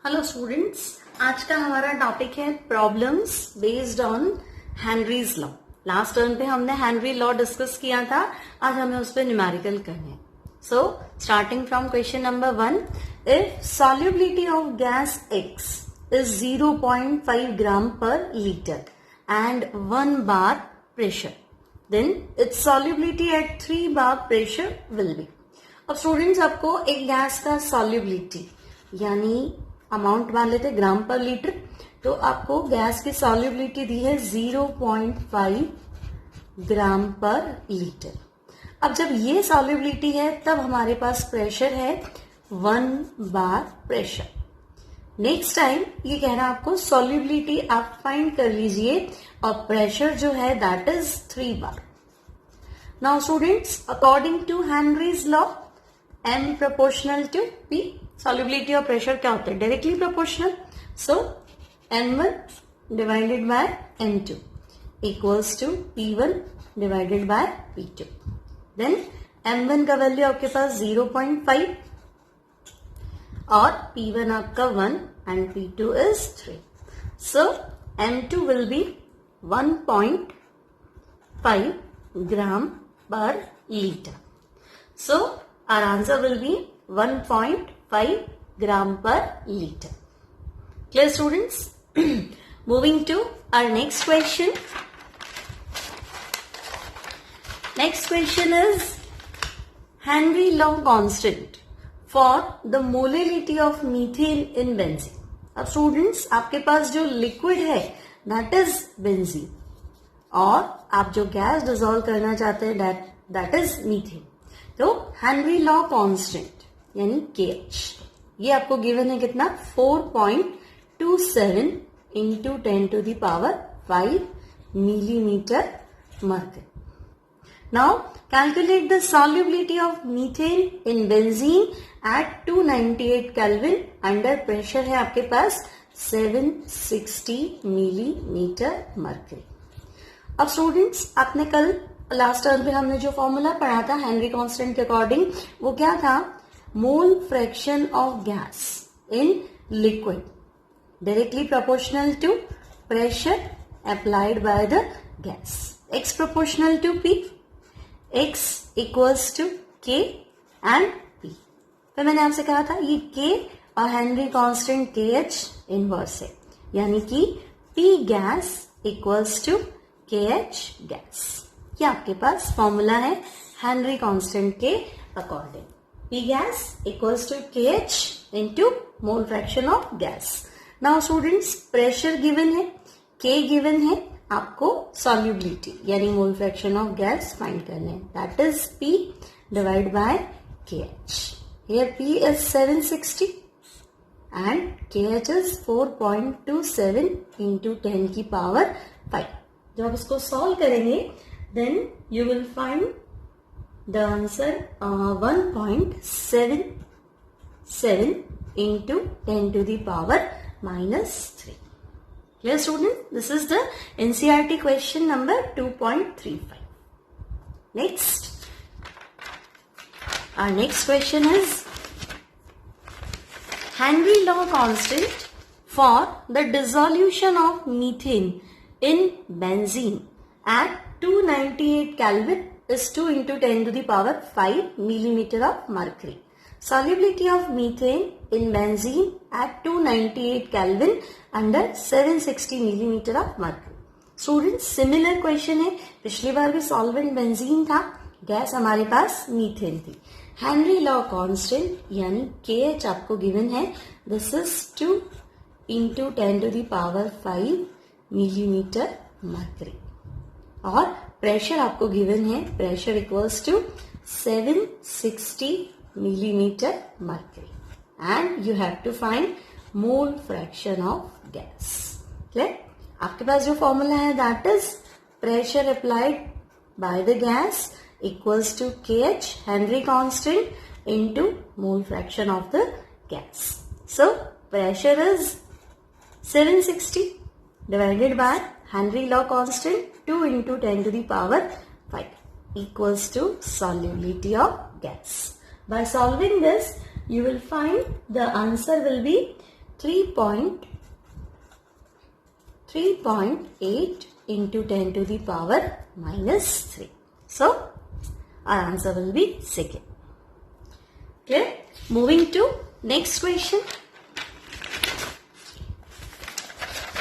Hello students, आज का हमारा टॉपिक है problems based on Henry's law. Last term पे हमने हेनरी लॉ डिस्कस किया था, आज हमें उस पर न्यूमेरिकल करने हैं। So starting from question number 1, if solubility of gas X is 0.5 gram per liter and 1 bar pressure, then its solubility at 3 bar pressure will be। अब स्टूडेंट्स आपको एक गैस का सॉल्युबिलिटी यानी अमाउंट मान लेते ग्राम पर लीटर, तो आपको गैस की सॉल्युबिलिटी दी है 0.5 ग्राम पर लीटर। अब जब ये सॉल्युबिलिटी है तब हमारे पास प्रेशर है 1 बार प्रेशर। नेक्स्ट टाइम ये कह रहा है आपको सॉल्युबिलिटी आप फाइंड कर लीजिए और प्रेशर जो है that is 3 bar. Now students, according to Henry's law M proportional to P, solubility और pressure क्या होते हैं? Directly proportional. So N1 divided by N2 equals to P1 divided by P2. Then M1 का value आपके पास 0.5 और P1 आपका 1 and P2 is 3. So M2 will be 1.5 gram per liter. So our answer will be 1.5 gram per liter. Clear students? Moving to our next question. Next question is Henry law constant for the molality of methane in benzene. अब students आपके पास जो liquid है that is benzene और आप जो gas dissolve करना चाहते हैं दैट इज मीथेन। तो हेनरी लॉ कांस्टेंट यानी KH ये आपको गिवन है कितना 4.27 into 10 to the power 5 millimeter mercury. Now calculate the solubility of methane in benzene at 298 Kelvin under pressure है आपके पास 760 millimeter mercury. अब स्टूडेंट्स आपने कल लास्ट टर्म पे हमने जो फॉर्मूला पढ़ा था हेनरी कांस्टेंट के अकॉर्डिंग, वो क्या था? Mole fraction of gas in liquid directly proportional to pressure applied by the gas. X proportional to P, X equals to K and P। तो मैंने आपसे कहा था ये K और हेनरी कांस्टेंट KH इनवर्स है, यानी कि P gas equals to KH gas. ये आपके पास फॉर्मूला है हेनरी कांस्टेंट के according. P gas equals to KH into mole fraction of gas. Now students pressure given है, K गिवन है, आपको सॉल्युबिलिटी यानी mole fraction of gas find करना है, that is P divide by KH। Here P is 760 and KH is 4.27 into 10 की power 5। जब आप इसको सॉल्व करेंगे then you will find the answer 1.77 into 10 to the power minus 3. Clear student? This is the NCERT question number 2.35. Next, our next question is Henry law constant for the dissolution of methane in benzene at 298 Kelvin is 2 into 10 to the power 5 millimeter of mercury. Solubility of methane in benzene at 298 Kelvin under 760 millimeter of mercury. Students, similar question है, पिछली बार भी solvent benzene था, gas हमारे पास methane थी। Henry law constant यानी KH आपको given है, this is 2 into 10 to the power 5 millimeter mercury। और प्रेशर आपको गिवन है, pressure equals to 760 millimeter mercury and you have to find mole fraction of gas. Clear? आपके पास जो फॉर्मूला है that is pressure applied by the gas equals to KH Henry constant into mole fraction of the gas. So pressure is 760 divided by Henry law constant 2 into 10 to the power 5 equals to solubility of gas. By solving this, you will find the answer will be 3.8 into 10 to the power minus 3. So, our answer will be second. Clear? Moving to next question.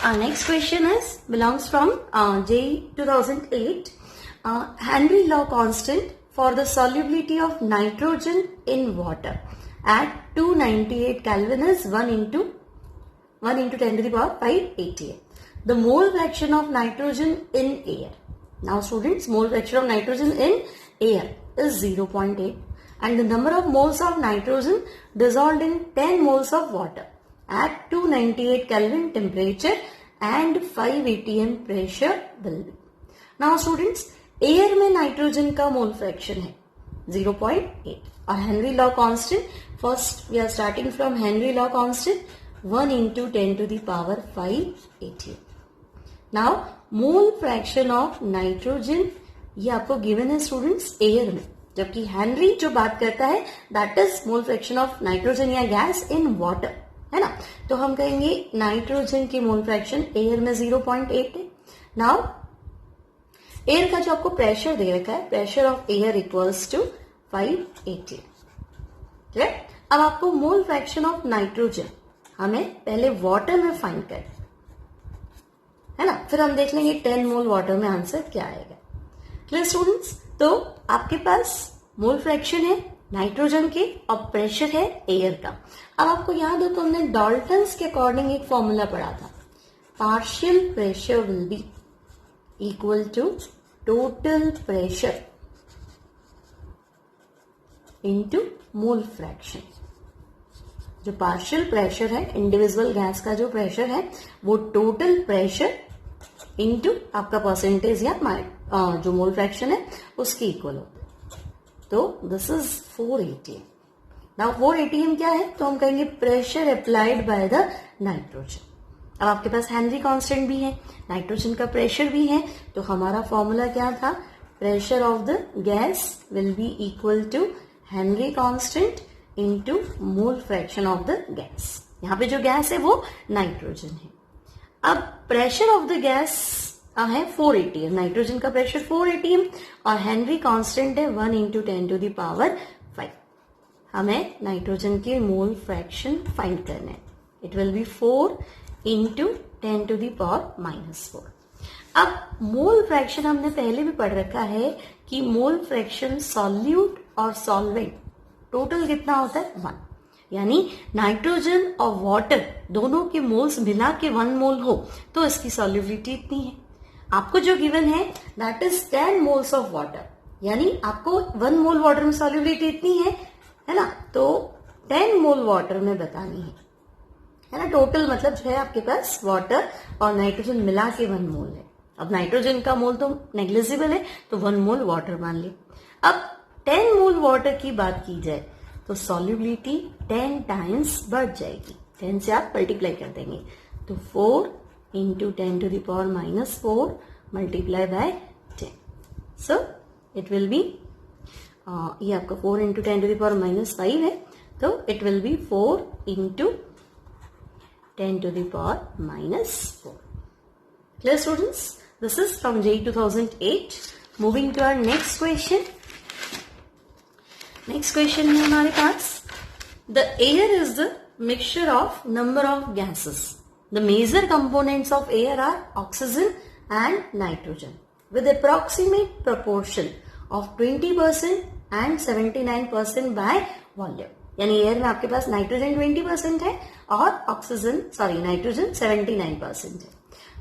Our next question belongs from JEE 2008. Henry law constant for the solubility of nitrogen in water at 298 Kelvin is 1 into 10 to the power 5 atm. The mole fraction of nitrogen in air. Now students, mole fraction of nitrogen in air is 0.8 and the number of moles of nitrogen dissolved in 10 moles of water at 298 Kelvin temperature and 5 atm pressure will be. Now students, air में nitrogen का mole fraction है 0.8 और Henry law constant, first we are starting from Henry law constant 1 into 10 to the power 5 atm. Now mole fraction of nitrogen ये आपको given है students air में, जबकि Henry जो बात करता है that is mole fraction of nitrogen या गैस इन वाटर, है ना. तो हम कहेंगे नाइट्रोजन की मोल फ्रैक्शन एयर में 0.8 है. नाउ एयर का जो आपको प्रेशर दे रखा है, pressure of air equals to 5 atm. Correct. अब आपको मोल फ्रैक्शन ऑफ नाइट्रोजन हमें पहले वाटर में फाइंड कर, है ना, फिर हम देख लेंगे 10 मोल वाटर में आंसर क्या आएगा. Clear students. तो आपके पास मोल फ्रैक्शन है नाइट्रोजन के और प्रेशर है एयर का. अब आपको याद हो तो हमने डाल्टन्स के अकॉर्डिंग एक फॉर्मूला पढ़ा था, partial pressure will be equal to total pressure into mole fraction. जो पार्शियल प्रेशर है इंडिविजुअल गैस का जो प्रेशर है वो टोटल प्रेशर इंटू आपका परसेंटेज या जो मोल फ्रैक्शन है उसके इक्वल होता है. तो this is 4 atm. Now 4 atm क्या है, तो हम कहेंगे pressure applied by the nitrogen. अब आपके पास हेनरी कांस्टेंट भी है, नाइट्रोजन का प्रेशर भी है, तो हमारा फॉर्मूला क्या था, pressure of the gas will be equal to Henry constant into mole fraction of the gas. यहाँ पे जो गैस है वो नाइट्रोजन है. अब प्रेशर ऑफ द गैस है 4 atm, नाइट्रोजन का प्रेशर 4 atm और हेनरी कांस्टेंट है 1 into 10 to the power 5. हमें नाइट्रोजन के मोल फ्रैक्शन फाइंड करना है. It will be 4 into 10 to the power minus 4. अब मोल फ्रैक्शन हमने पहले भी पढ़ रखा है कि मोल फ्रैक्शन सॉल्यूट और सॉल्वेंट टोटल कितना होता है 1, यानी नाइट्रोजन और वाटर दोनों के मोल्स मिला के 1 मोल हो तो इसकी सॉल्युबिलिटी इतनी है. आपको जो गिवन है that is 10 moles of water, यानी आपको 1 मोल वाटर में सॉल्युबिलिटी इतनी है ना, तो 10 मोल वाटर में बतानी है ना. टोटल मतलब जो है आपके पास वाटर और नाइट्रोजन मिला के 1 मोल है. अब नाइट्रोजन का मोल तो नेग्लिजिबल है तो 1 मोल वाटर मान लिया. अब 10 मोल वाटर की बात की जाए तो सॉल्युबिलिटी 10 टाइम्स बढ़ जाएगी. 10 से आप मल्टीप्लाई कर देंगे तो 4 into 10 to the power minus 4 multiply by 10. So it will be ये आपका 4 into 10 to the power minus 5 है, तो it will be 4 into 10 to the power minus 4. Clear students? This is from JEE 2008. Moving to our next question. Next question है हमारे पास, the air is the mixture of number of gases. The major components of air are oxygen and nitrogen with approximate proportion of 20% and 79% by volume. यानी air में आपके पास nitrogen 20% है और nitrogen 79% है.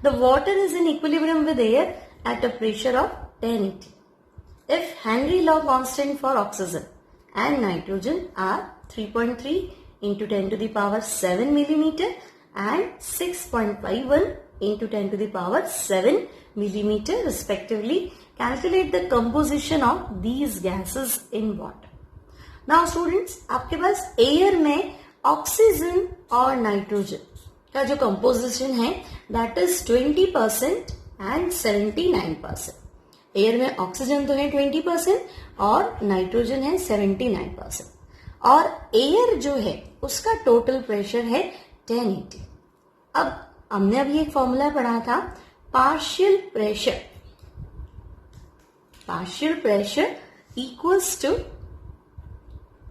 The water is in equilibrium with air at a pressure of 10 atm. If Henry law constant for oxygen and nitrogen are 3.3 into 10 to the power 7 millimeter and 6.51 into 10 to the power 7 millimeter respectively, calculate the composition of these gases in water. Now students, आपके पास air में oxygen और nitrogen का जो composition है that is 20% and 79%. Air में oxygen तो है 20% और नाइट्रोजन है 79%. और एयर जो है उसका टोटल प्रेशर है 1080। अब हमने अभी एक फॉर्मूला पढ़ा था, partial pressure equals to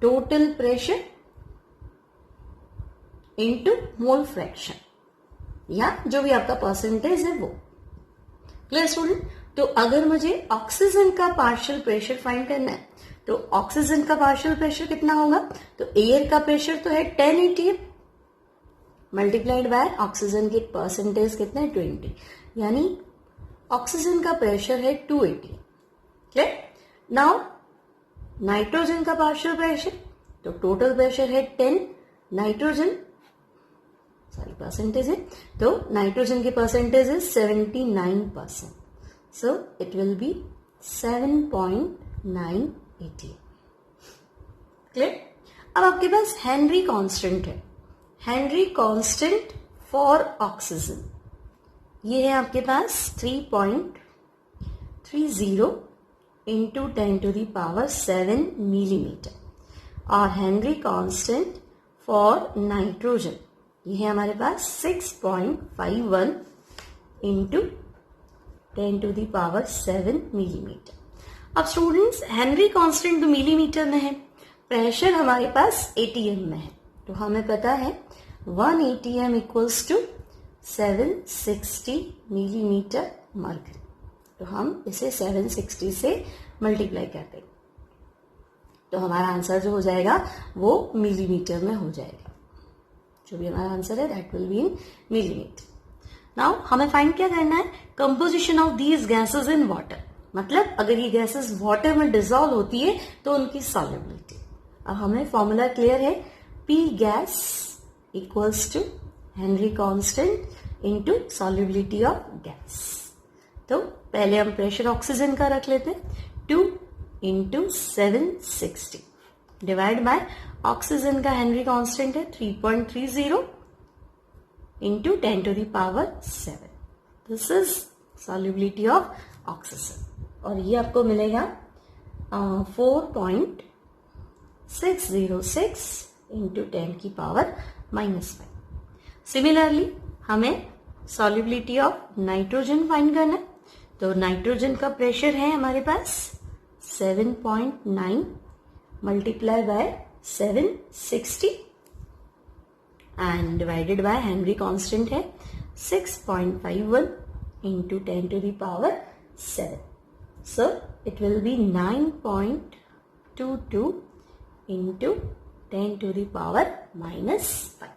total pressure into mole fraction, या जो भी आपका परसेंटेज है वो। Clear student? तो अगर मुझे ऑक्सीजन का पार्शियल प्रेशर फाइंड करना है, तो ऑक्सीजन का पार्शियल प्रेशर कितना होगा? तो एयर का प्रेशर तो है 10 atm मल्टीप्लाइड बाय ऑक्सीजन के परसेंटेज कितना है 20, यानी ऑक्सीजन का प्रेशर है 2 atm। क्लियर? नाउ नाइट्रोजन का पार्शियल प्रेशर, तो टोटल प्रेशर है 10, नाइट्रोजन परसेंटेज है, तो नाइट्रोजन की परसेंटेज है 79%, so it will be 7.9 atm। Clear? अब आपके पास हेनरी कांस्टेंट है, हेनरी कांस्टेंट फॉर ऑक्सीजन, ये है आपके पास 3.30 इंटू 10⁻7 मिलीमीटर, और हेनरी कांस्टेंट फॉर नाइट्रोजन ये है हमारे पास 6.51 इंटू 10⁻7 मिलीमीटर। अब स्टूडेंट्स, हेनरी कांस्टेंट तो मिलीमीटर में है, प्रेशर हमारे पास एटीएम में है, तो हमें पता है 1 atm equals to 760 millimetre mercury, तो हम इसे 760 से मल्टीप्लाई कर देंगे, तो हमारा आंसर जो हो जाएगा वो मिलीमीटर में हो जाएगा। जो भी हमारा आंसर है that will be in millimetre. Now हमें फाइंड क्या करना है? Composition of these gases in water, मतलब अगर ये गैसेस वाटर में डिसॉल्व होती है तो उनकी सॉल्युबिलिटी। अब हमें फॉर्मूला क्लियर है, P gas equals to Henry constant into solubility of gas. तो पहले हम प्रेशर ऑक्सीजन का रख लेते हैं, 2 इंटू 760 डिवाइड बाय ऑक्सीजन का हेनरी कांस्टेंट है 3.30 into 10⁻7। This is solubility of oxygen, और ये आपको मिलेगा 4.606 इंटू 10⁻⁻5। सिमिलरली हमें सॉल्युबिलिटी ऑफ नाइट्रोजन फाइंड करना है, तो नाइट्रोजन का प्रेशर है हमारे पास 7.9 multiply by 760 and divided by Henry constant है 6.51 into 10⁻7, so it will be 9.22 into 10⁻⁻5।